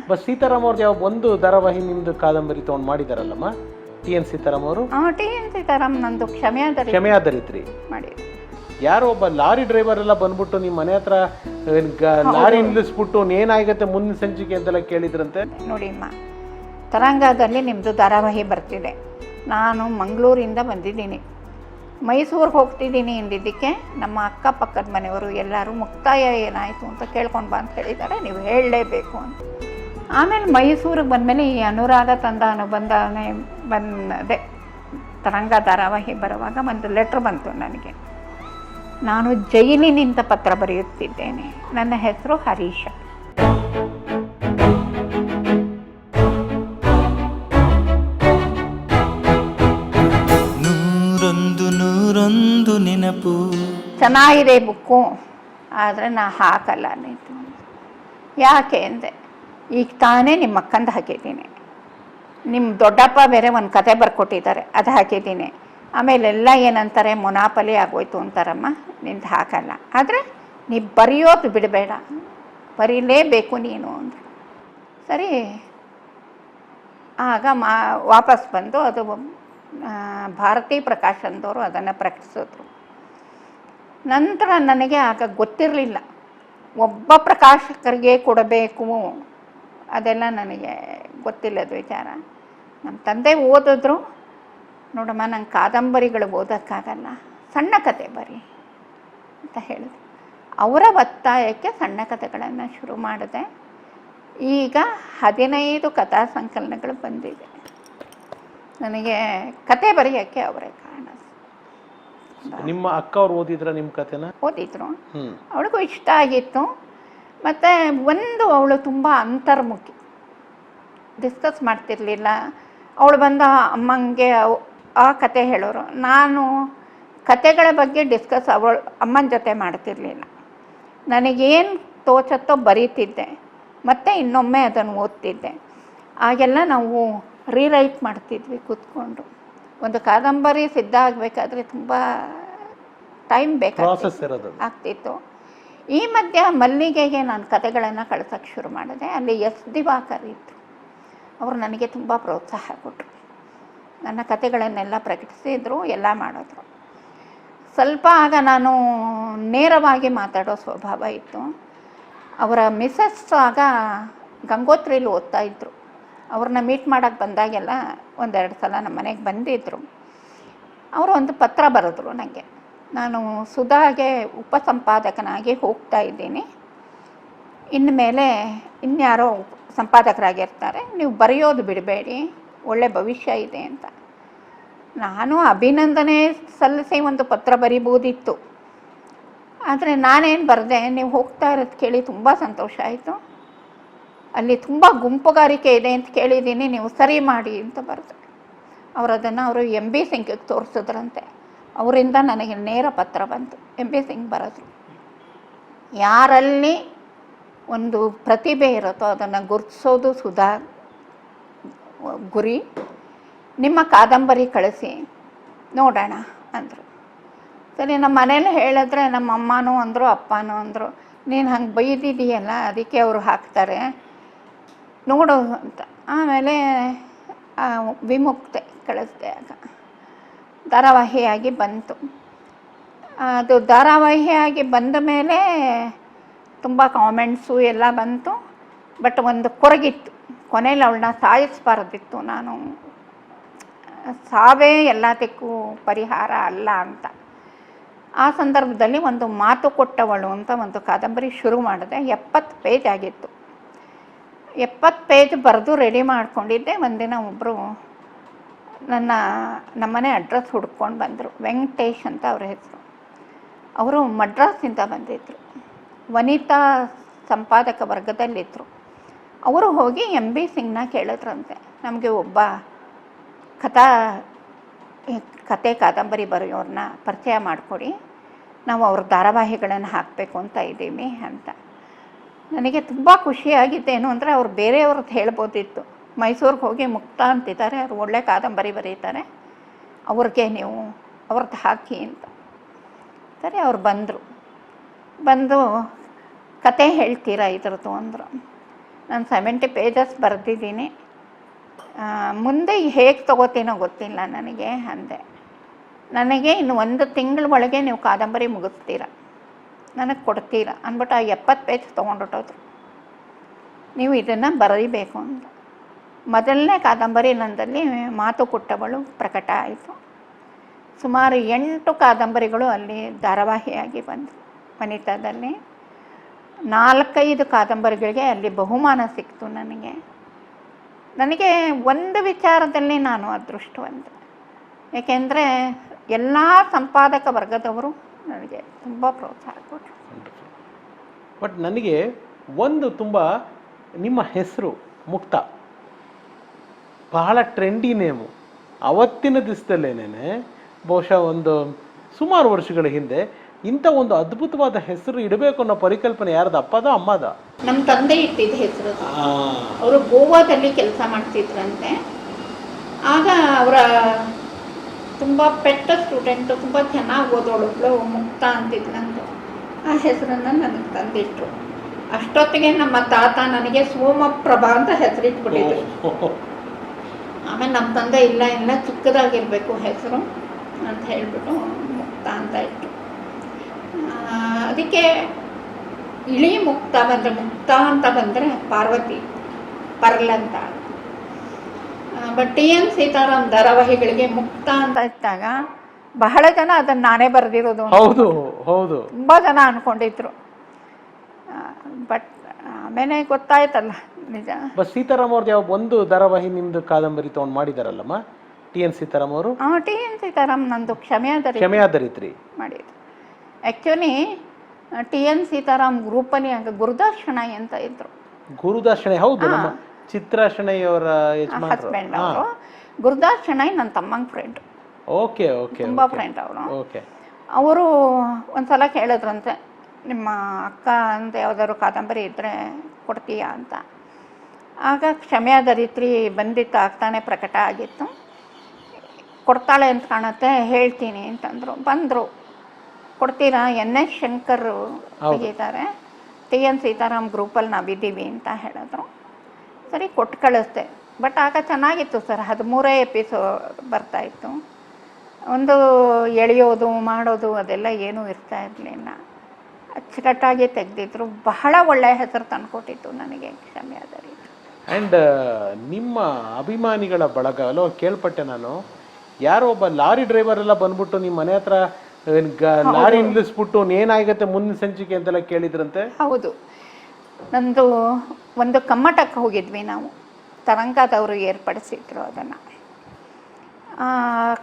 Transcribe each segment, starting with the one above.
Bus Sitaram ಅವ್ರದ್ದು ಯಾವ ಒಂದು ಧಾರಾವಾಹಿ ನಿಮ್ದು ಕಾದಂಬರಿ ತೊಗೊಂಡು ಮಾಡಿದಾರಲ್ಲಮ್ಮ, ಟಿ ಎನ್ ಸೀತಾರಾಮ್ ಅವರು? ಟಿ ಎನ್ ಸೀತಾರಾಮ್ ನಂದು ಕ್ಷಮೆಯಾದರಿತ್ರಿ ಮಾಡಿ. ಯಾರೋ ಒಬ್ಬ ಲಾರಿ ಡ್ರೈವರ್ ಎಲ್ಲ ಬಂದ್ಬಿಟ್ಟು ನಿಮ್ಮ ಮನೆ ಹತ್ರ ಲಾರಿ ನಿಲ್ಲಿಸ್ಬಿಟ್ಟು ಏನಾಗತ್ತೆ ಮುಂದಿನ ಸಂಚಿಕೆ ಅಂತೆಲ್ಲ ಕೇಳಿದ್ರಂತೆ. ನೋಡಿ ಅಮ್ಮ, ತರಂಗದಲ್ಲಿ ನಿಮ್ಮದು ಧಾರಾವಾಹಿ ಬರ್ತಿದೆ. ನಾನು ಮಂಗಳೂರಿಂದ ಬಂದಿದ್ದೀನಿ, ಮೈಸೂರಿಗೆ ಹೋಗ್ತಿದ್ದೀನಿ ಎಂದಿದ್ದಕ್ಕೆ ನಮ್ಮ ಅಕ್ಕಪಕ್ಕದ ಮನೆಯವರು ಎಲ್ಲರೂ ಮುಕ್ತಾಯ ಏನಾಯಿತು ಅಂತ ಕೇಳ್ಕೊಂಡು ಬಾ ಅಂತ ಹೇಳಿದ್ದಾರೆ, ನೀವು ಹೇಳಲೇಬೇಕು ಅಂತ. ಆಮೇಲೆ ಮೈಸೂರಿಗೆ ಬಂದಮೇಲೆ ಈ ಅನುರಾಗ ತಂದ ಅನುಬಂಧನೆ ಬಂದೆ. ತರಂಗ ಧಾರಾವಾಹಿ ಬರುವಾಗ ಒಂದು ಲೆಟ್ರ್ ಬಂತು ನನಗೆ. ನಾನು ಜೈಲಿನಿಂದ ಪತ್ರ ಬರೆಯುತ್ತಿದ್ದೇನೆ, ನನ್ನ ಹೆಸರು ಹರೀಶ. ನೂರೊಂದು ನೆನಪು. ಚೆನ್ನಾಗಿದೆ ಬುಕ್ಕು, ಆದರೆ ನಾ ಹಾಕಲ್ಲ ನೀತು. ಯಾಕೆ ಅಂದೆ, ಈಗ ತಾನೇ ನಿಮ್ಮ ಅಕ್ಕಂದು ಹಾಕಿದ್ದೀನಿ, ನಿಮ್ಮ ದೊಡ್ಡಪ್ಪ ಬೇರೆ ಒಂದು ಕತೆ ಬರ್ಕೊಟ್ಟಿದ್ದಾರೆ, ಅದು ಹಾಕಿದ್ದೀನಿ. ಆಮೇಲೆಲ್ಲ ಏನಂತಾರೆ, ಮೊನಾಪಲಿ ಆಗೋಯ್ತು ಅಂತಾರಮ್ಮ, ನಿಂದು ಹಾಕಲ್ಲ. ಆದರೆ ನೀ ಬರೆಯೋದು ಬಿಡಬೇಡ, ಬರೀಲೇಬೇಕು ನೀನು ಅಂದರು. ಸರಿ, ಆಗ ವಾಪಸ್ ಬಂದು ಅದು ಭಾರತೀ ಪ್ರಕಾಶನದವರು ಅದನ್ನು ಪ್ರಕಟಿಸಿದ್ರು. ನಂತರ ನನಗೆ ಆಗ ಗೊತ್ತಿರಲಿಲ್ಲ ಒಬ್ಬ ಪ್ರಕಾಶಕರಿಗೆ ಕೊಡಬೇಕು, ಅದೆಲ್ಲ ನನಗೆ ಗೊತ್ತಿಲ್ಲದ ವಿಚಾರ. ನಮ್ಮ ತಂದೆ ಓದಿದ್ರು, ನೋಡಮ್ಮ ನಂಗೆ ಕಾದಂಬರಿಗಳು ಓದೋಕ್ಕಾಗಲ್ಲ, ಸಣ್ಣ ಕತೆ ಬರಿ ಅಂತ ಹೇಳಿದ್ರು. ಅವರ ಒತ್ತಾಯಕ್ಕೆ ಸಣ್ಣ ಕಥೆಗಳನ್ನು ಶುರು ಮಾಡಿದೆ. ಈಗ 15 ಕಥಾ ಸಂಕಲನಗಳು ಬಂದಿದೆ. ನನಗೆ ಕತೆ ಬರೆಯೋಕ್ಕೆ ಅವರೇ ಕಾರಣ. ನಿಮ್ಮ ಅಕ್ಕ ಅವ್ರು ಓದಿದ್ರ ನಿಮ್ಮ ಕತೆನ? ಓದಿದ್ರು, ಅವಳಿಗೂ ಇಷ್ಟ ಆಗಿತ್ತು. ಮತ್ತು ಅವಳು ತುಂಬ ಅಂತರ್ಮುಖಿ, ಡಿಸ್ಕಸ್ ಮಾಡ್ತಿರ್ಲಿಲ್ಲ. ಅವಳು ಬಂದ ಅಮ್ಮಂಗೆ ಆ ಕತೆ ಹೇಳೋರು. ನಾನು ಕತೆಗಳ ಬಗ್ಗೆ ಡಿಸ್ಕಸ್ ಅಮ್ಮನ ಜೊತೆ ಮಾಡ್ತಿರ್ಲಿಲ್ಲ. ನನಗೇನು ತೋಚತ್ತೋ ಬರೀತಿದ್ದೆ, ಮತ್ತು ಇನ್ನೊಮ್ಮೆ ಅದನ್ನು ಓದ್ತಿದ್ದೆ. ಆಗೆಲ್ಲ ನಾವು ರೀರೈಟ್ ಮಾಡ್ತಿದ್ವಿ ಕೂತ್ಕೊಂಡು. ಒಂದು ಕಾದಂಬರಿ ಸಿದ್ಧ ಆಗಬೇಕಾದ್ರೆ ತುಂಬ ಟೈಮ್ ಆಗ್ತಿತ್ತು. ಈ ಮಧ್ಯ ಮಲ್ಲಿಗೆಗೆ ನಾನು ಕತೆಗಳನ್ನು ಕಳ್ಸೋಕ್ಕೆ ಶುರು ಮಾಡಿದೆ. ಅಲ್ಲಿ ಎಸ್ ದಿವಾಕರ್ ಇದ್ದರು, ಅವರು ನನಗೆ ತುಂಬ ಪ್ರೋತ್ಸಾಹ ಕೊಟ್ಟರು. ನನ್ನ ಕತೆಗಳನ್ನೆಲ್ಲ ಪ್ರಕಟಿಸಿದ್ರು, ಎಲ್ಲ ಮಾಡಿದ್ರು. ಸ್ವಲ್ಪ ಆಗ ನಾನು ನೇರವಾಗಿ ಮಾತಾಡೋ ಸ್ವಭಾವ ಇತ್ತು. ಅವರ ಮಿಸಸ್ ಆಗ ಗಂಗೋತ್ರಿಲಿ ಓದ್ತಾಯಿದ್ರು. ಅವ್ರನ್ನ ಮೀಟ್ ಮಾಡೋಕ್ಕೆ ಬಂದಾಗೆಲ್ಲ 1-2 ಸಲ ನಮ್ಮ ಮನೆಗೆ ಬಂದಿದ್ದರು. ಅವರು ಒಂದು ಪತ್ರ ಬರೆದ್ರು ನನಗೆ, ನಾನು ಸುಧಾಗೆ ಉಪಸಂಪಾದಕನಾಗಿ ಹೋಗ್ತಾ ಇದ್ದೀನಿ, ಇನ್ಮೇಲೆ ಇನ್ಯಾರೋ ಸಂಪಾದಕರಾಗಿರ್ತಾರೆ, ನೀವು ಬರೆಯೋದು ಬಿಡಬೇಡಿ, ಒಳ್ಳೆ ಭವಿಷ್ಯ ಇದೆ ಅಂತ. ನಾನು ಅಭಿನಂದನೆ ಸಲ್ಲಿಸಿ ಒಂದು ಪತ್ರ ಬರಿಬೋದಿತ್ತು, ಆದರೆ ನಾನೇನು ಬರೆದೆ, ನೀವು ಹೋಗ್ತಾ ಇರೋದು ಕೇಳಿ ತುಂಬ ಸಂತೋಷ ಆಯಿತು, ಅಲ್ಲಿ ತುಂಬ ಗುಂಪುಗಾರಿಕೆ ಇದೆ ಅಂತ ಕೇಳಿದ್ದೀನಿ, ನೀವು ಸರಿ ಮಾಡಿ ಅಂತ ಬರೆದೆ. ಅವರು ಎಂ ಬಿ ಸಿಂಗ್ಗೆ ತೋರಿಸಿದ್ರಂತೆ. ಅವರಿಂದ ನನಗೆ ನೇರ ಪತ್ರ ಬಂತು. ಎಂ ಬಿ ಸಿಂಗ್ ಬರೆದ್ರು, ಯಾರಲ್ಲಿ ಒಂದು ಪ್ರತಿಭೆ ಇರುತ್ತೋ ಅದನ್ನು ಗುರುತಿಸೋದು ಸುಧಾ ಗುರಿ, ನಿಮ್ಮ ಕಾದಂಬರಿ ಕಳಿಸಿ ನೋಡೋಣ ಅಂದರು. ಸರಿ, ನಮ್ಮ ಮನೇಲಿ ಹೇಳಿದ್ರೆ ನಮ್ಮ ಅಮ್ಮನೂ ಅಂದರು, ಅಪ್ಪನೂ ಅಂದರು, ನೀನು ಹಂಗೆ ಬೈದಿದೆಯಲ್ಲ ಅದಕ್ಕೆ ಅವರು ಹಾಕ್ತಾರೆ ನೋಡು ಅಂತ. ಆಮೇಲೆ ವಿಮುಕ್ತೆ ಕಳಿಸ್ದೆ. ಆಗ ಧಾರಾವಾಹಿಯಾಗಿ ಬಂತು. ಅದು ಧಾರಾವಾಹಿಯಾಗಿ ಬಂದ ಮೇಲೆ ತುಂಬ ಕಾಮೆಂಟ್ಸು ಎಲ್ಲ ಬಂತು. ಬಟ್ ಒಂದು ಕೊರಗಿತ್ತು, ಕೊನೆಯಲ್ಲಿ ಅವಳನ್ನ ಸಾಯಿಸಬಾರ್ದಿತ್ತು. ನಾನು ಸಾವೇ ಎಲ್ಲದಕ್ಕೂ ಪರಿಹಾರ ಅಲ್ಲ ಅಂತ. ಆ ಸಂದರ್ಭದಲ್ಲಿ ಒಂದು ಮಾತು ಕೊಟ್ಟವಳು ಅಂತ ಒಂದು ಕಾದಂಬರಿ ಶುರು ಮಾಡಿದೆ. 70 ಪೇಜ್ ಆಗಿತ್ತು. 70 ಪೇಜ್ ಬರೆದು ರೆಡಿ ಮಾಡ್ಕೊಂಡಿದ್ದೆ. ಒಂದಿನ ಒಬ್ಬರು ನಮ್ಮನೆ ಅಡ್ರೆಸ್ ಹುಡ್ಕೊಂಡು ಬಂದರು. ವೆಂಕಟೇಶ್ ಅಂತ ಅವ್ರ ಹೆಸರು. ಅವರು ಮಡ್ರಾಸಿಂದ ಬಂದಿದ್ದರು, ವನಿತಾ ಸಂಪಾದಕ ವರ್ಗದಲ್ಲಿದ್ದರು. ಅವರು ಹೋಗಿ ಎಂ ಬಿ ಸಿಂಗ್ನ ಕೇಳಿದ್ರಂತೆ, ನಮಗೆ ಒಬ್ಬ ಕತೆ ಕಾದಂಬರಿ ಬರೆಯೋರನ್ನ ಪರಿಚಯ ಮಾಡಿಕೊಡಿ, ನಾವು ಅವ್ರ ಧಾರಾವಾಹಿಗಳನ್ನು ಹಾಕಬೇಕು ಅಂತ ಇದ್ದೀವಿ ಅಂತ. ನನಗೆ ತುಂಬ ಖುಷಿಯಾಗಿದ್ದೇನು ಅಂದರೆ, ಅವ್ರು ಬೇರೆಯವ್ರದ್ದು ಹೇಳ್ಬೋದಿತ್ತು, ಮೈಸೂರಿಗೆ ಹೋಗಿ ಮುಕ್ತ ಅಂತಿದ್ದಾರೆ, ಅವ್ರು ಒಳ್ಳೆ ಕಾದಂಬರಿ ಬರೀತಾರೆ, ಅವ್ರಿಗೆ ನೀವು ಅವ್ರದ್ದು ಹಾಕಿ ಅಂತ. ಸರಿ, ಅವ್ರು ಬಂದು ಕತೆ ಹೇಳ್ತೀರಾ ಇದ್ರದ್ದು ಅಂದರು. ನಾನು 70 ಪೇಜಸ್ ಬರೆದಿದ್ದೀನಿ. ಮುಂದೆ ಹೇಗೆ ತೊಗೋತೀನೋ ಗೊತ್ತಿಲ್ಲ ನನಗೆ ಅಂದೆ. ನನಗೆ ಇನ್ನು 1 ತಿಂಗಳ ಒಳಗೆ ನೀವು ಕಾದಂಬರಿ ಮುಗಿಸ್ತೀರ, ನನಗೆ ಕೊಡ್ತೀರ ಅಂದ್ಬಿಟ್ಟು ಆ 70 ಪೇಜ್ ತೊಗೊಂಡೊಟ್ಟೋದ್ರು. ನೀವು ಇದನ್ನು ಬರೀಬೇಕು ಅಂತ. ಮೊದಲನೇ ಕಾದಂಬರಿ ನಂದಲ್ಲಿ ಮಾತು ಕೊಟ್ಟವಳು ಪ್ರಕಟ ಆಯಿತು. ಸುಮಾರು 8 ಕಾದಂಬರಿಗಳು ಅಲ್ಲಿ ಧಾರಾವಾಹಿಯಾಗಿ ಬಂದವು. ವನಿತಾದಲ್ಲಿ 4-5 ಕಾದಂಬರಿಗಳಿಗೆ ಅಲ್ಲಿ ಬಹುಮಾನ ಸಿಕ್ತು ನನಗೆ. ಒಂದು ವಿಚಾರದಲ್ಲಿ ನಾನು ಅದೃಷ್ಟವಂತೆ, ಏಕೆಂದರೆ ಎಲ್ಲ ಸಂಪಾದಕ ವರ್ಗದವರು ನನಗೆ ತುಂಬ ಪ್ರೋತ್ಸಾಹ ಕೊಟ್ಟರು. ಬಟ್ ನನಗೆ ಒಂದು ತುಂಬ ನಿಮ್ಮ ಹೆಸರು ಮುಕ್ತ ಬಹಳ ಟ್ರೆಂಡಿ ನೇಮು. ಅವತ್ತಿನ ದಿವಸದಲ್ಲೇನೆ ಬಹುಶಃ ಒಂದು ಸುಮಾರು ವರ್ಷಗಳ ಹಿಂದೆ ಇಂಥ ಒಂದು ಅದ್ಭುತವಾದ ಹೆಸರು ಇಡಬೇಕು ಅನ್ನೋ ಪರಿಕಲ್ಪನೆ ಯಾರ್ದು, ಅಪ್ಪದ ಅಮ್ಮದ? ನಮ್ಮ ತಂದೆ ಇಟ್ಟಿದ್ದ ಹೆಸರು. ಅವರು ಗೋವಾದಲ್ಲಿ ಕೆಲಸ ಮಾಡ್ತಿದ್ರಂತೆ. ಆಗ ಅವರ ತುಂಬ ಪೆಟ್ಟ ಸ್ಟೂಡೆಂಟು, ತುಂಬ ಚೆನ್ನಾಗಿ ಓದೋಳು ಮುಕ್ತ ಅಂತಿದ್ನಂತೆ. ಆ ಹೆಸರನ್ನು ನನಗೆ ತಂದಿಟ್ರು. ಅಷ್ಟೊತ್ತಿಗೆ ನಮ್ಮ ತಾತ ನನಗೆ ಸೋಮಪ್ರಭಾ ಅಂತ ಹೆಸರಿಟ್ಬಿಟ್ಟಿದ್ರು. ಆಮೇಲೆ ನಮ್ಮ ತಂದೆ ಇಲ್ಲ ಚಿಕ್ಕದಾಗಿರಬೇಕು ಹೆಸರು ಅಂತ ಹೇಳಿಬಿಟ್ಟು ಮುಕ್ತ ಅಂತ ಇಟ್ಟು. ಅದಕ್ಕೆ ಇಳಿ ಮುಕ್ತ ಬಂದರೆ, ಮುಕ್ತ ಅಂತ ಬಂದರೆ ಪಾರ್ವತಿ, ಪರ್ಲ್ ಅಂತ. ಬಟ್ TN ಸೀತಾರಾಮ್ ಧಾರಾವಾಹಿಗಳಿಗೆ ಮುಕ್ತ ಅಂತ ಇಟ್ಟಾಗ ಬಹಳ ಜನ ಅದನ್ನು ನಾನೇ ಬರೆದಿರೋದು ಹೌದು ಹೌದು ತುಂಬ ಜನ ಅಂದ್ಕೊಂಡಿದ್ರು. ಬಟ್ ಆಮೇಲೆ ಗೊತ್ತಾಯ್ತಲ್ಲ ನಿಜ. ಬಸ್ ಸೀತಾರಾಮ್ ಅವ್ರದ್ದು ಯಾವ ಒಂದು ಧಾರಾವಾಹಿ ನಿಮ್ದು ಕಾದಂಬರಿ ತೊಗೊಂಡು ಮಾಡಿದಾರಲ್ಲಮ್ಮ TN ಸೀತಾರಾಮ್ ಅವರು? TN ಸೀತಾರಾಮ್ ನಂದು ಕ್ಷಮೆಯಾದರಿತ್ರಿ ಮಾಡಿದ್ರು. ಆ್ಯಕ್ಚುಲಿ TN ಸೀತಾರಾಮ್ ಗ್ರೂಪಲ್ಲಿ ಗುರುದಾಸ್ ಶೆಣೈ ಅಂತ ಇದ್ರು. ಗುರುದಾಸ್ ಶೆಣೈ, ಹೌದು, ನಮ್ಮ ಚಿತ್ರಾ ಶೆಣೈ ಅವರ ಹಸ್ಬೆಂಡ್ ಅವರು. ಗುರುದಾಸ್ ಶೆಣೈ ನನ್ನ ತಮ್ಮಂಗೆ ಫ್ರೆಂಡ್. ಓಕೆ ಓಕೆ, ತುಂಬ ಫ್ರೆಂಡ್ ಅವರು. ಓಕೆ. ಅವರು ಒಂದ್ಸಲ ಕೇಳಿದ್ರಂತೆ, ನಿಮ್ಮ ಅಕ್ಕ ಅಂತ ಯಾವ್ದಾದ್ರು ಕಾದಂಬರಿ ಇದ್ದರೆ ಕೊಡ್ತೀಯಾ ಅಂತ. ಆಗ ಕ್ಷಮೆಯಾದರಿತ್ರಿ ಬಂದಿತ್ತು, ಆಗ್ತಾನೆ ಪ್ರಕಟ ಆಗಿತ್ತು. ಕೊಡ್ತಾಳೆ ಅಂತ ಕಾಣುತ್ತೆ, ಹೇಳ್ತೀನಿ ಅಂತಂದರು. ಬಂದರು, ಕೊಡ್ತೀರಾ? NS ಶಂಕರ್ ತೆಗೀತಾರೆ, TN ಸೀತಾರಾಮ್ ಗ್ರೂಪಲ್ಲಿ ನಾವಿದ್ದೀವಿ ಅಂತ ಹೇಳಿದ್ರು. ಸರಿ, ಕೊಟ್ಟು ಕಳಿಸ್ದೆ. ಬಟ್ ಆಗ ಚೆನ್ನಾಗಿತ್ತು ಸರ್, 13 ಎಪಿಸೋಡ್ ಬರ್ತಾಯಿತ್ತು. ಒಂದು ಎಳೆಯೋದು ಮಾಡೋದು ಅದೆಲ್ಲ ಏನೂ ಇರ್ತಾ ಇರಲಿಲ್ಲ. ಅಚ್ಚುಕಟ್ಟಾಗಿ ತೆಗೆದಿದ್ರು. ಬಹಳ ಒಳ್ಳೆಯ ಹೆಸರು ತಂದುಕೊಟ್ಟಿತ್ತು ನನಗೆ ಕ್ಷಮೆಯಾದರಿತ್ರಿ. ಆ್ಯಂಡ್ ನಿಮ್ಮ ಅಭಿಮಾನಿಗಳ ಬಳಗ ಅಲ್ಲೋ ಕೇಳ್ಪಟ್ಟೆ ನಾನು, ಯಾರೋ ಒಬ್ಬ ಲಾರಿ ಡ್ರೈವರ್ ಎಲ್ಲ ಬಂದ್ಬಿಟ್ಟು ನಿಮ್ಮ ಮನೆ ಹತ್ರ ಲಾರಿ ನಿಲ್ಲಿಸ್ಬಿಟ್ಟು ಏನಾಗತ್ತೆ ಮುಂದಿನ ಸಂಚಿಕೆ ಅಂತೆಲ್ಲ ಕೇಳಿದ್ರಂತೆ. ಹೌದು, ನಂದು ಒಂದು ಕಮ್ಮಟಕ್ಕೆ ಹೋಗಿದ್ವಿ ನಾವು, ತರಂಗದವರು ಏರ್ಪಡಿಸಿದ್ರು ಅದನ್ನು.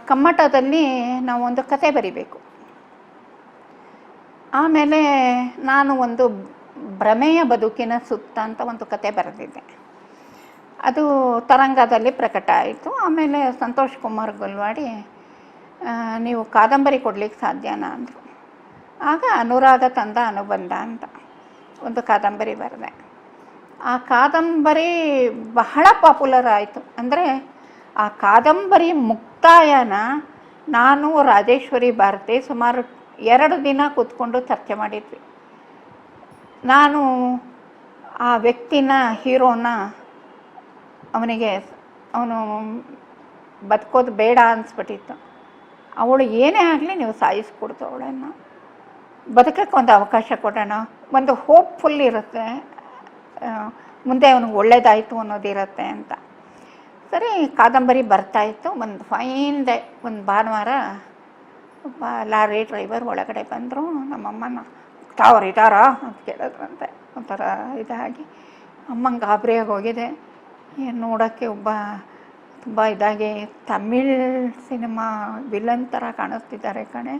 ಕಮ್ಮಟದಲ್ಲಿ ನಾವು ಒಂದು ಕತೆ ಬರಿಬೇಕು. ಆಮೇಲೆ ನಾನು ಒಂದು ಭ್ರಮೆಯ ಬದುಕಿನ ಸುತ್ತ ಅಂತ ಒಂದು ಕತೆ ಬರೆದಿದ್ದೆ. ಅದು ತರಂಗದಲ್ಲಿ ಪ್ರಕಟ ಆಯಿತು. ಆಮೇಲೆ ಸಂತೋಷ್ ಕುಮಾರ್ ಗೊಲ್ವಾಡಿ ನೀವು ಕಾದಂಬರಿ ಕೊಡ್ಲಿಕ್ಕೆ ಸಾಧ್ಯನಾ ಅಂದರು. ಆಗ ಅನುರಾಗ ತಂದ ಅನುಬಂಧ ಅಂತ ಒಂದು ಕಾದಂಬರಿ ಬರೆದೆ. ಆ ಕಾದಂಬರಿ ಬಹಳ ಪಾಪ್ಯುಲರ್ ಆಯಿತು. ಅಂದರೆ ಆ ಕಾದಂಬರಿ ಮುಕ್ತಾಯನ ನಾನು ರಾಜೇಶ್ವರಿ ಭಾರತಿ ಸುಮಾರು 2 ದಿನ ಕೂತ್ಕೊಂಡು ಚರ್ಚೆ ಮಾಡಿದ್ವಿ. ನಾನು ಆ ವ್ಯಕ್ತಿನ, ಹೀರೋನ, ಅವನು ಬದುಕೋದು ಬೇಡ ಅನಿಸ್ಬಿಟ್ಟಿತ್ತು. ಅವಳು ಏನೇ ಆಗಲಿ ನೀವು ಸಾಯಿಸ್ಕೊಡ್ತು ಅವಳನ್ನು, ಬದುಕಕ್ಕೆ ಒಂದು ಅವಕಾಶ ಕೊಡೋಣ, ಒಂದು ಹೋಪ್ಫುಲ್ ಇರುತ್ತೆ, ಮುಂದೆ ಅವನಿಗೆ ಒಳ್ಳೇದಾಯಿತು ಅನ್ನೋದಿರುತ್ತೆ ಅಂತ. ಸರಿ, ಕಾದಂಬರಿ ಬರ್ತಾಯಿತ್ತು. ಒಂದು ಫೈನ್ ಡೇ, ಒಂದು ಭಾನುವಾರ ಒಬ್ಬ ಲಾರಿ ಡ್ರೈವರ್ ಒಳಗಡೆ ಬಂದರು. ನಮ್ಮಮ್ಮನ ತಾವ್ರು ಇದ್ದಾರಾ ಅಂತ ಕೇಳಿದ್ರಂತೆ. ಒಂಥರ ಇದಾಗಿ ಅಮ್ಮಂಗೆ ಗಾಬರಿಯಾಗಿ ಹೋಗಿದೆ. ನೋಡೋಕ್ಕೆ ಒಬ್ಬ ತುಂಬ ಇದಾಗಿ ತಮಿಳ್ ಸಿನಿಮಾ ವಿಲನ್ ಥರ ಕಾಣಿಸ್ತಿದ್ದಾರೆ ಕಣೆ,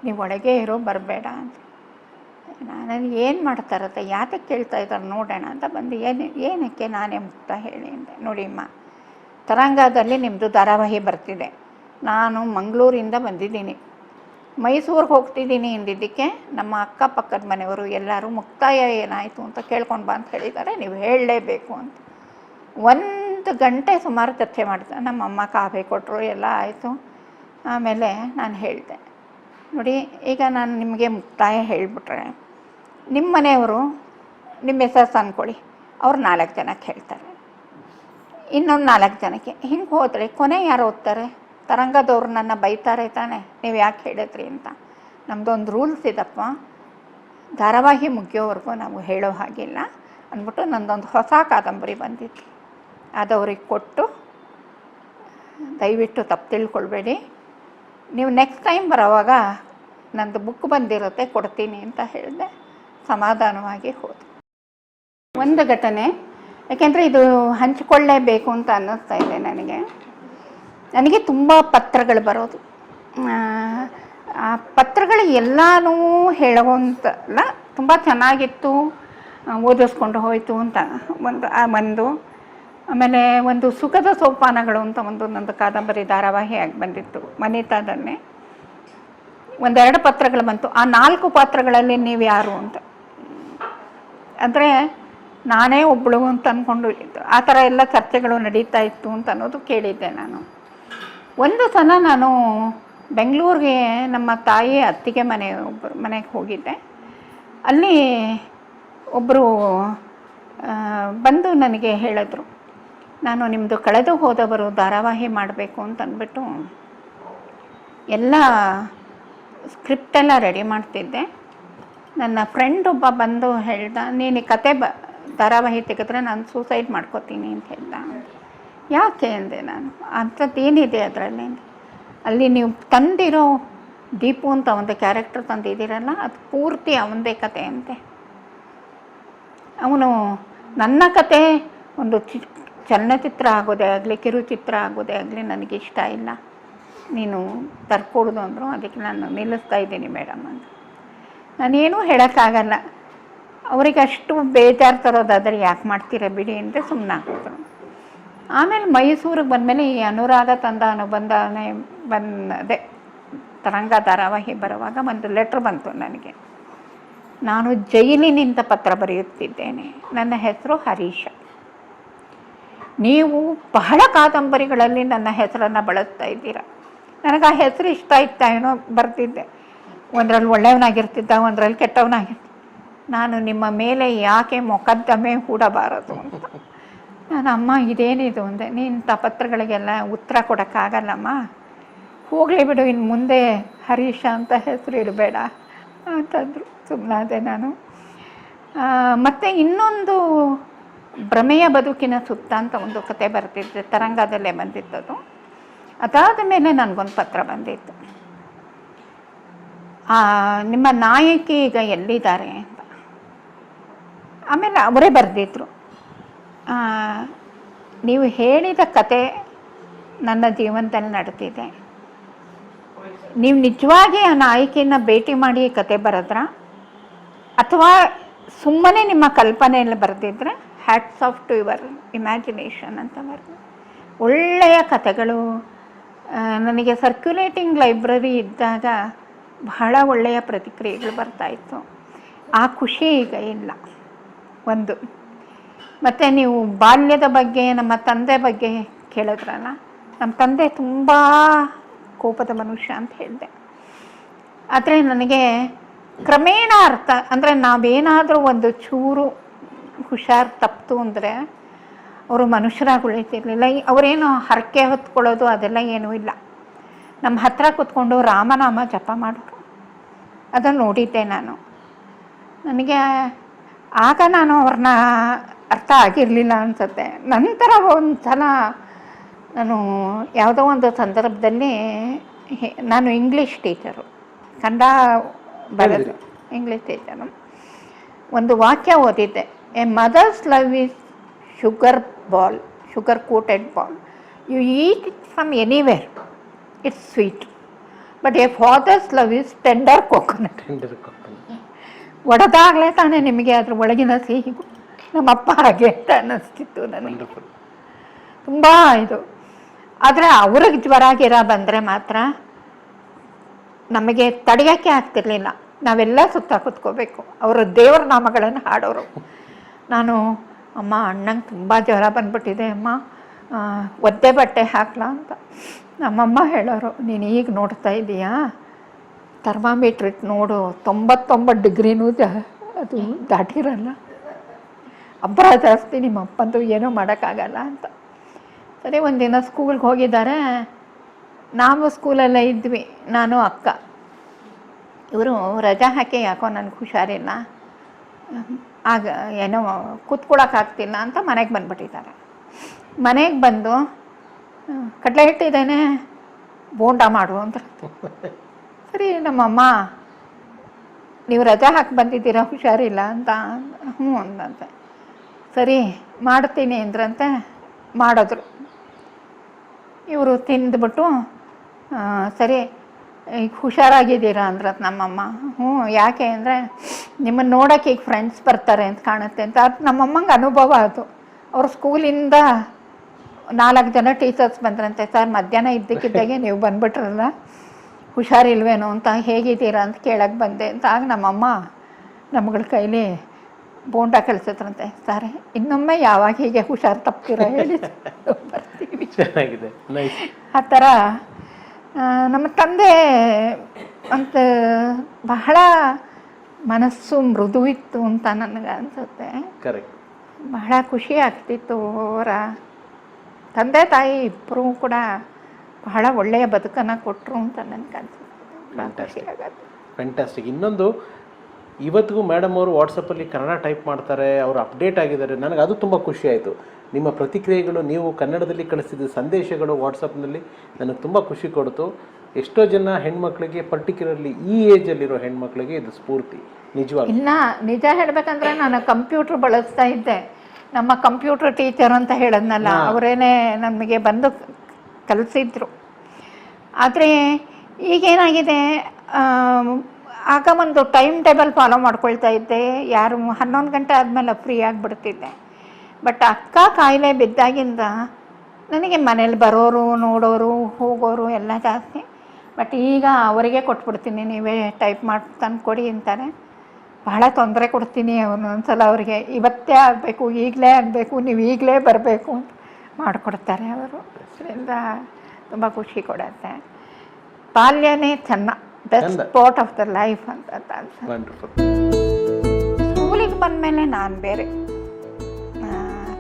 ನೀವು ಒಳಗೆ ಇರೋ ಬರಬೇಡ ಅಂತ. ನಾನು ಏನು ಮಾಡ್ತಾರತ್ತೆ, ಯಾತಕ್ಕೆ ಕೇಳ್ತಾ ಇದ್ದಾರೆ ನೋಡೋಣ ಅಂತ ಬಂದು ಏನಕ್ಕೆ ನಾನೇ ಮುಕ್ತ ಹೇಳಿ ಅಂದೆ. ನೋಡಿಮ್ಮ, ತರಂಗದಲ್ಲಿ ನಿಮ್ಮದು ಧಾರಾವಾಹಿ ಬರ್ತಿದೆ, ನಾನು ಮಂಗಳೂರಿಂದ ಬಂದಿದ್ದೀನಿ, ಮೈಸೂರಿಗೆ ಹೋಗ್ತಿದ್ದೀನಿ ಎಂದಿದ್ದಕ್ಕೆ ನಮ್ಮ ಅಕ್ಕಪಕ್ಕದ ಮನೆಯವರು ಎಲ್ಲರೂ ಮುಕ್ತಾಯ ಏನಾಯಿತು ಅಂತ ಕೇಳ್ಕೊಂಡು ಬಾ ಅಂತ ಹೇಳಿದ್ದಾರೆ, ನೀವು ಹೇಳಲೇಬೇಕು ಅಂತ. 1 ಗಂಟೆ ಸುಮಾರು ಚರ್ಚೆ ಮಾಡ್ದೆ. ನಮ್ಮಮ್ಮ ಕಾಫಿ ಕೊಟ್ಟರು, ಎಲ್ಲ ಆಯಿತು. ಆಮೇಲೆ ನಾನು ಹೇಳಿದೆ, ನೋಡಿ ಈಗ ನಾನು ನಿಮಗೆ ಮುಕ್ತಾಯ ಹೇಳಿಬಿಟ್ರೆ ನಿಮ್ಮ ಮನೆಯವರು ನಿಮ್ಮ ಹೆಸರು ತಂದ್ಕೊಳ್ಳಿ, ಅವ್ರು 4 ಜನಕ್ಕೆ ಹೇಳ್ತಾರೆ, ಇನ್ನೊಂದು 4 ಜನಕ್ಕೆ. ಹಿಂಗೆ ಹೋದರೆ ಕೊನೆ ಯಾರು ಓದ್ತಾರೆ? ತರಂಗದವ್ರು ನನ್ನ ಬೈತಾರೆ ತಾನೆ, ನೀವು ಯಾಕೆ ಹೇಳಿದ್ರಿ ಅಂತ. ನಮ್ಮದೊಂದು ರೂಲ್ಸ್ ಇದಪ್ಪ, ಧಾರಾವಾಹಿ ಮುಗಿಯೋವರೆಗೂ ನಾವು ಹೇಳೋ ಹಾಗಿಲ್ಲ ಅಂದ್ಬಿಟ್ಟು ನಂದೊಂದು ಹೊಸ ಕಾದಂಬರಿ ಬಂದಿತ್ತು, ಅದು ಅವ್ರಿಗೆ ಕೊಟ್ಟು, ದಯವಿಟ್ಟು ತಪ್ಪು ತಿಳ್ಕೊಳ್ಬೇಡಿ, ನೀವು ನೆಕ್ಸ್ಟ್ ಟೈಮ್ ಬರೋವಾಗ ನಂದು ಬುಕ್ ಬಂದಿರುತ್ತೆ ಕೊಡ್ತೀನಿ ಅಂತ ಹೇಳಿದೆ. ಸಮಾಧಾನವಾಗಿ ಹೋದೆ. ಒಂದು ಘಟನೆ, ಯಾಕೆಂದರೆ ಇದು ಹಂಚಿಕೊಳ್ಳೇಬೇಕು ಅಂತ ಅನ್ನಿಸ್ತಾ ಇದೆ ನನಗೆ ತುಂಬ ಪತ್ರಗಳು ಬರೋದು. ಆ ಪತ್ರಗಳು ಎಲ್ಲನೂ ಹೇಳುವಂತಲ್ಲ, ತುಂಬ ಚೆನ್ನಾಗಿತ್ತು, ಓದಿಸ್ಕೊಂಡು ಹೋಯಿತು ಅಂತ ಒಂದು. ಆಮೇಲೆ ಒಂದು ಸುಖದ ಸೋಪಾನಗಳು ಅಂತ ನಂದು ಕಾದಂಬರಿ ಧಾರಾವಾಹಿಯಾಗಿ ಬಂದಿತ್ತು ವನಿತಾದನ್ನೇ. 1-2 ಪತ್ರಗಳು ಬಂತು. ಆ 4 ಪಾತ್ರಗಳಲ್ಲಿ ನೀವು ಯಾರು ಅಂತ, ಅಂದರೆ ನಾನೇ ಒಬ್ಬಳು ಅಂತ ಅಂದ್ಕೊಂಡು ಆ ಥರ ಎಲ್ಲ ಚರ್ಚೆಗಳು ನಡೀತಾ ಇತ್ತು ಅಂತ ಅನ್ನೋದು ಕೇಳಿದ್ದೆ ನಾನು. ಒಂದು ಸಲ ನಾನು ಬೆಂಗಳೂರಿಗೆ ನಮ್ಮ ತಾಯಿ ಅತ್ತಿಗೆ ಮನೆಗೆ ಹೋಗಿದ್ದೆ. ಅಲ್ಲಿ ಒಬ್ಬರು ಬಂದು ನನಗೆ ಹೇಳಿದ್ರು, ನಾನು ನಿಮ್ಮದು ಕಳೆದು ಹೋದವರು ಧಾರಾವಾಹಿ ಮಾಡಬೇಕು ಅಂತ ಅಂದ್ಬಿಟ್ಟು ಎಲ್ಲ ಸ್ಕ್ರಿಪ್ಟೆಲ್ಲ ರೆಡಿ ಮಾಡ್ತಿದ್ದೆ. ನನ್ನ ಫ್ರೆಂಡ್ ಒಬ್ಬ ಬಂದು ಹೇಳ್ದ, ನೀನು ಈ ಕತೆ ಧಾರಾವಾಹಿ ತೆಗೆದ್ರೆ ನಾನು ಸೂಸೈಡ್ ಮಾಡ್ಕೋತೀನಿ ಅಂತ ಹೇಳ್ದ. ಯಾಕೆ ಅಂದೆ ನಾನು. ಅಂಥದ್ದೇನಿದೆ ಅದರಲ್ಲಿ? ಅಲ್ಲಿ ನೀವು ತಂದಿರೋ ದೀಪು ಅಂತ ಒಂದು ಕ್ಯಾರೆಕ್ಟರ್ ತಂದಿದ್ದೀರಲ್ಲ, ಅದು ಪೂರ್ತಿ ಅವನದೇ ಕತೆ ಅಂತೆ. ಅವನು ನನ್ನ ಕತೆ ಒಂದು ಚಲನಚಿತ್ರ ಆಗೋದೇ ಆಗಲಿ, ಕಿರುಚಿತ್ರ ಆಗೋದೇ ಆಗಲಿ ನನಗಿಷ್ಟ ಇಲ್ಲ, ನೀನು ತರ್ಕೊಡ್ದು ಅಂದರು. ಅದಕ್ಕೆ ನಾನು ನಿಲ್ಲಿಸ್ತಾ ಇದ್ದೀನಿ ಮೇಡಮ್ ಅಂತ. ನಾನೇನೂ ಹೇಳೋಕ್ಕಾಗಲ್ಲ, ಅವರಿಗೆ ಅಷ್ಟು ಬೇಜಾರು ತರೋದಾದರೆ ಯಾಕೆ ಮಾಡ್ತೀರ ಬಿಡಿ ಅಂತ ಸುಮ್ಮನೆ ಹಾಕಿದ್ರು. ಆಮೇಲೆ ಮೈಸೂರಿಗೆ ಬಂದಮೇಲೆ ಈ ಅನುರಾಗ ತಂದ ಅನುಬಂಧನೆ ಅದೇ ತರಂಗ ಧಾರಾವಾಹಿ ಬರುವಾಗ ಒಂದು ಲೆಟ್ರ್ ಬಂತು ನನಗೆ. ನಾನು ಜೈಲಿನಿಂದ ಪತ್ರ ಬರೆಯುತ್ತಿದ್ದೇನೆ, ನನ್ನ ಹೆಸರು ಹರೀಶ, ನೀವು ಬಹಳ ಕಾದಂಬರಿಗಳಲ್ಲಿ ನನ್ನ ಹೆಸರನ್ನು ಬಳಸ್ತಾ ಇದ್ದೀರಾ. ನನಗೆ ಆ ಹೆಸರು ಇಷ್ಟ ಇತ್ತಾ ಏನೋ ಬರ್ತಿದ್ದೆ, ಒಂದರಲ್ಲಿ ಒಳ್ಳೆಯವನಾಗಿರ್ತಿದ್ದ, ಒಂದರಲ್ಲಿ ಕೆಟ್ಟವನಾಗಿರ್ತಿದ್ದ. ನಾನು ನಿಮ್ಮ ಮೇಲೆ ಯಾಕೆ ಮೊಕದ್ದಮೆ ಹೂಡಬಾರದು ಅಂತ. ನಾನು ಅಮ್ಮ ಇದೇನಿದು ಅಂದೆ. ನೀನು ಪತ್ರಗಳಿಗೆಲ್ಲ ಉತ್ತರ ಕೊಡೋಕ್ಕಾಗಲ್ಲಮ್ಮ, ಹೋಗಲಿ ಬಿಡು, ಇನ್ನು ಮುಂದೆ ಹರೀಶ ಅಂತ ಹೆಸರು ಇಡಬೇಡ ಅಂತಂದರು. ಸುಮ್ಮನಾದೆ ನಾನು. ಮತ್ತು ಇನ್ನೊಂದು ಭ್ರಮೆಯ ಬದುಕಿನ ಸುತ್ತ ಅಂತ ಒಂದು ಕತೆ ಬರ್ತಿದ್ದೆ, ತರಂಗದಲ್ಲೇ ಬಂದಿತ್ತದು. ಅದಾದ ಮೇಲೆ ನನಗೊಂದು ಪತ್ರ ಬಂದಿತ್ತು, ನಿಮ್ಮ ನಾಯಕಿ ಈಗ ಎಲ್ಲಿದ್ದಾರೆ ಅಂತ. ಆಮೇಲೆ ಅವರೇ ಬರೆದಿದ್ರು, ನೀವು ಹೇಳಿದ ಕತೆ ನನ್ನ ಜೀವನದಲ್ಲಿ ನಡೆದಿದೆ, ನೀವು ನಿಜವಾಗಿ ಆ ನಾಯಕಿಯನ್ನು ಭೇಟಿ ಮಾಡಿ ಕತೆ ಬರೆದ್ರ ಅಥವಾ ಸುಮ್ಮನೆ ನಿಮ್ಮ ಕಲ್ಪನೆಯಲ್ಲಿ ಬರೆದಿದ್ರೆ hats off to your imagination ಅಂತ ಬರೆದು. ಒಳ್ಳೆಯ ಕಥೆಗಳು ನನಗೆ ಸರ್ಕ್ಯುಲೇಟಿಂಗ್ ಲೈಬ್ರರಿ ಇದ್ದಾಗ ಬಹಳ ಒಳ್ಳೆಯ ಪ್ರತಿಕ್ರಿಯೆಗಳು ಬರ್ತಾಯಿತ್ತು. ಆ ಖುಷಿ ಈಗ ಇಲ್ಲ ಒಂದು. ಮತ್ತು ನೀವು ಬಾಲ್ಯದ ಬಗ್ಗೆ ನಮ್ಮ ತಂದೆ ಬಗ್ಗೆ ಕೇಳಿದ್ರಲ್ಲ, ನಮ್ಮ ತಂದೆ ತುಂಬ ಕೋಪದ ಮನುಷ್ಯ ಅಂತ ಹೇಳಿದೆ. ಆದರೆ ನನಗೆ ಕ್ರಮೇಣ ಅರ್ಥ, ಅಂದರೆ ನಾವೇನಾದರೂ ಒಂದು ಚೂರು ಹುಷಾರು ತಪ್ಪಿತು ಅಂದರೆ ಅವರು ಮನುಷ್ಯರಾಗಿ ಉಳಿತಿರ್ಲಿಲ್ಲ. ಅವರೇನು ಹರಕೆ ಹೊತ್ಕೊಳ್ಳೋದು ಅದೆಲ್ಲ ಏನೂ ಇಲ್ಲ. ನಮ್ಮ ಹತ್ರ ಕೂತ್ಕೊಂಡು ರಾಮನಾಮ ಜಪ ಮಾಡೋರು, ಅದನ್ನು ನೋಡಿದ್ದೆ ನಾನು. ನನಗೆ ಆಗ ನಾನು ಅವ್ರನ್ನ ಅರ್ಥ ಆಗಿರಲಿಲ್ಲ ಅನಿಸುತ್ತೆ. ನಂತರ ಒಂದು ಸಲ ನಾನು ಯಾವುದೋ ಒಂದು ಸಂದರ್ಭದಲ್ಲಿ, ನಾನು ಇಂಗ್ಲೀಷ್ ಟೀಚರು, ಕನ್ನಡ ಬರೋದು ಇಂಗ್ಲೀಷ್ ಟೀಚರು, ಒಂದು ವಾಕ್ಯ ಓದಿದ್ದೆ, a mother's love is sugar coated ball, you eat it from anywhere, it's sweet, but a father's love is tender coconut. ಒಡೆದಾಗಲೇ ತಾನೇ ನಿಮಗೆ ಅದ್ರ ಒಳಗಿನ ಸಿಹಿ. ನಮ್ಮಪ್ಪ ಹಾಗೆ ಅಂತ ಅನ್ನಿಸ್ತಿತ್ತು ನನಗೆ ತುಂಬ ಇದು. ಆದರೆ ಅವ್ರಿಗೆ ಜ್ವರ ಗಿರ ಬಂದರೆ ಮಾತ್ರ ನಮಗೆ ತಡೆಯೋಕ್ಕೆ ಆಗ್ತಿರ್ಲಿಲ್ಲ. ನಾವೆಲ್ಲ ಸುತ್ತ ಕೂತ್ಕೋಬೇಕು. ಅವರು ದೇವರ ನಾಮಗಳನ್ನು ಹಾಡೋರು. ನಾನು ಅಮ್ಮ ಅಣ್ಣಂಗೆ ತುಂಬ ಜ್ವರ ಬಂದ್ಬಿಟ್ಟಿದೆ ಅಮ್ಮ, ಒದ್ದೆ ಬಟ್ಟೆ ಹಾಕ್ಲಾ ಅಂತ. ನಮ್ಮಮ್ಮ ಹೇಳೋರು, ನೀನು ಈಗ ನೋಡ್ತಾ ಇದ್ದೀಯಾ, ಥರ್ಮಾಮೀಟ್ರ್ ಇಟ್ಟು ನೋಡು, 99 ಡಿಗ್ರಿನೂ ಅದು ದಾಟಿರಲ್ಲ. ಅಬ್ಬರ ಜಾಸ್ತಿ, ನಿಮ್ಮ ಅಪ್ಪಂತೂ ಏನೂ ಮಾಡೋಕ್ಕಾಗಲ್ಲ ಅಂತ. ಸರಿ, ಒಂದಿನ ಸ್ಕೂಲ್ಗೆ ಹೋಗಿದ್ದಾರೆ. ನಾವು ಸ್ಕೂಲಲ್ಲೇ ಇದ್ವಿ, ನಾನು ಅಕ್ಕ. ಇವರು ರಜಾ ಹಾಕಿ ಯಾಕೋ ನನಗೆ ಹುಷಾರಿಲ್ಲ, ಆಗ ಏನೋ ಕೂತ್ಕೊಳ್ಳೋಕ್ಕಾಗ್ತಿಲ್ಲ ಅಂತ ಮನೆಗೆ ಬಂದುಬಿಟ್ಟಿದ್ದಾರೆ. ಮನೆಗೆ ಬಂದು ಕಡಲೆ ಹಿಟ್ಟಿದ್ದೇನೆ, ಬೋಂಡ ಮಾಡು ಅಂತ. ಸರಿ, ನಮ್ಮಮ್ಮ ನೀವು ರಜಾ ಹಾಕಿ ಬಂದಿದ್ದೀರಾ, ಹುಷಾರಿಲ್ಲ ಅಂತ. ಹ್ಞೂ ಅಂದಂತೆ. ಸರಿ ಮಾಡ್ತೀನಿ ಅಂದ್ರಂತೆ, ಮಾಡಿದ್ರು. ಇವರು ತಿಂದ್ಬಿಟ್ಟು ಸರಿ ಈಗ ಹುಷಾರಾಗಿದ್ದೀರಾ ಅಂದ್ರತ್ ನಮ್ಮಮ್ಮ. ಹ್ಞೂ, ಯಾಕೆ ಅಂದರೆ ನಿಮ್ಮನ್ನು ನೋಡೋಕ್ಕೆ ಈಗ ಫ್ರೆಂಡ್ಸ್ ಬರ್ತಾರೆ ಅಂತ ಕಾಣುತ್ತೆ ಅಂತ. ಅದು ನಮ್ಮಮ್ಮಂಗೆ ಅನುಭವ ಅದು. ಅವ್ರ ಸ್ಕೂಲಿಂದ 4 ಜನ ಟೀಚರ್ಸ್ ಬಂದ್ರಂತೆ. ಸರ್, ಮಧ್ಯಾಹ್ನ ಇದ್ದಕ್ಕಿದ್ದಾಗೆ ನೀವು ಬಂದುಬಿಟ್ರಲ್ಲ, ಹುಷಾರಿಲ್ವೇನೋ ಅಂತ, ಹೇಗಿದ್ದೀರಾ ಅಂತ ಕೇಳಕ್ಕೆ ಬಂದೆ ಅಂತ. ಆಗ ನಮ್ಮಮ್ಮ ನಮ್ಗಳ ಕೈಲಿ ಬೋಂಡ ಕಳಿಸಿದ್ರಂತೆ. ಸರ್, ಇನ್ನೊಮ್ಮೆ ಯಾವಾಗ ಹೀಗೆ ಹುಷಾರು ತಪ್ತೀರ ಹೇಳಿ ಬರ್ತೀವಿ. ಚೆನ್ನಾಗಿದೆ, ನೈಸ್. ಆ ಥರ ನಮ್ಮ ತಂದೆ ಅಂತ ಬಹಳ ಮನಸ್ಸು ಮೃದು ಇತ್ತು ಅಂತ ನನಗೆ ಅನಿಸುತ್ತೆ. ಕರೆಕ್ಟ್. ಬಹಳ ಖುಷಿ ಆಗ್ತಿತ್ತು. ಅವರ ತಂದೆ ತಾಯಿ ಇಬ್ಬರೂ ಕೂಡ ಬಹಳ ಒಳ್ಳೆಯ ಬದುಕನ್ನು ಕೊಟ್ಟರು ಅಂತ ನನಗೆ ಅನಿಸುತ್ತೆ. ಫ್ಯಾಂಟಾಸ್ಟಿಕ್. ಇನ್ನೊಂದು, ಇವತ್ತಿಗೂ ಮೇಡಮ್ ಅವರು ವಾಟ್ಸಪ್ಪಲ್ಲಿ ಕನ್ನಡ ಟೈಪ್ ಮಾಡ್ತಾರೆ, ಅವರು ಅಪ್ಡೇಟ್ ಆಗಿದ್ದಾರೆ. ನನಗೆ ಅದು ತುಂಬ ಖುಷಿ ಆಯಿತು. ನಿಮ್ಮ ಪ್ರತಿಕ್ರಿಯೆಗಳು, ನೀವು ಕನ್ನಡದಲ್ಲಿ ಕಳಿಸಿದ ಸಂದೇಶಗಳು ವಾಟ್ಸಪ್ನಲ್ಲಿ ನನಗೆ ತುಂಬ ಖುಷಿ ಕೊಡ್ತು. ಎಷ್ಟೋ ಜನ ಹೆಣ್ಮಕ್ಳಿಗೆ, ಪರ್ಟಿಕ್ಯುಲರ್ಲಿ ಈ ಏಜಲ್ಲಿರೋ ಹೆಣ್ಮಕ್ಳಿಗೆ ಇದು ಸ್ಫೂರ್ತಿ ನಿಜವಾಗಿ. ಇಲ್ಲ, ನಿಜ ಹೇಳಬೇಕಂದ್ರೆ ನಾನು ಕಂಪ್ಯೂಟ್ರ್ ಬಳಸ್ತಾ ಇದ್ದೆ. ನಮ್ಮ ಕಂಪ್ಯೂಟ್ರ್ ಟೀಚರ್ ಅಂತ ಹೇಳದ್ನಲ್ಲ, ಅವರೇನೆ ನಮಗೆ ಬಂದು ಕಲಿಸಿದ್ರು. ಆದರೆ ಈಗೇನಾಗಿದೆ, ಆಗ ಒಂದು ಟೈಮ್ ಟೇಬಲ್ ಫಾಲೋ ಮಾಡ್ಕೊಳ್ತಾ ಇದ್ದೆ. ಯಾರು 11 ಗಂಟೆ ಆದಮೇಲೆ ಫ್ರೀ ಆಗಿಬಿಡ್ತಿದ್ದೆ. ಬಟ್ ಅಕ್ಕ ಕಾಯಿಲೆ ಬಿದ್ದಾಗಿಂದ ನನಗೆ ಮನೇಲಿ ಬರೋರು, ನೋಡೋರು, ಹೋಗೋರು ಎಲ್ಲ ಜಾಸ್ತಿ. ಬಟ್ ಈಗ ಅವರಿಗೆ ಕೊಟ್ಬಿಡ್ತೀನಿ, ನೀವೇ ಟೈಪ್ ಮಾಡಿ ತಂದು ಕೊಡಿ ಅಂತಾರೆ. ಬಹಳ ತೊಂದರೆ ಕೊಡ್ತೀನಿ ಅವನು. ಒಂದ್ಸಲ ಅವರಿಗೆ ಇವತ್ತೇ ಆಗಬೇಕು, ಈಗಲೇ ಆಗಬೇಕು, ನೀವು ಈಗಲೇ ಬರಬೇಕು ಅಂತ ಮಾಡಿಕೊಡ್ತಾರೆ ಅವರು. ಅದರಿಂದ ತುಂಬ ಖುಷಿ ಕೊಡುತ್ತೆ. ಬಾಲ್ಯನೇ ಚೆನ್ನ, best part of the life ಅಂತ ಅನ್ಸುತ್ತೆ. ಸ್ಕೂಲಿಗೆ ಬಂದಮೇಲೆ ನಾನು ಬೇರೆ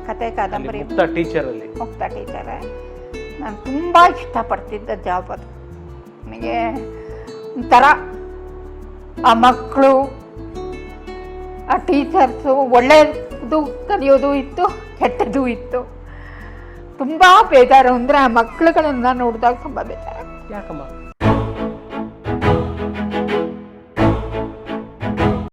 ಕತೆ ಕಾದಂಬರಿ ಮುಕ್ತ ಟೀಚರಲ್ಲಿ, ಮುಕ್ತ ಟೀಚರೇ ನಾನು ತುಂಬ ಇಷ್ಟಪಡ್ತಿದ್ದ ಜಾಬ್ ಅದು. ನನಗೆ ಒಂಥರ ಆ ಮಕ್ಕಳು, ಆ ಟೀಚರ್ಸು, ಒಳ್ಳೆಯದು ಕಲಿಯೋದು ಇತ್ತು, ಕೆಟ್ಟದ್ದು ಇತ್ತು. ತುಂಬ ಬೇಜಾರು ಅಂದರೆ ಆ ಮಕ್ಕಳುಗಳನ್ನ ನೋಡಿದಾಗ ತುಂಬ ಬೇಜಾರು. ಯಾಕಮ್ಮ?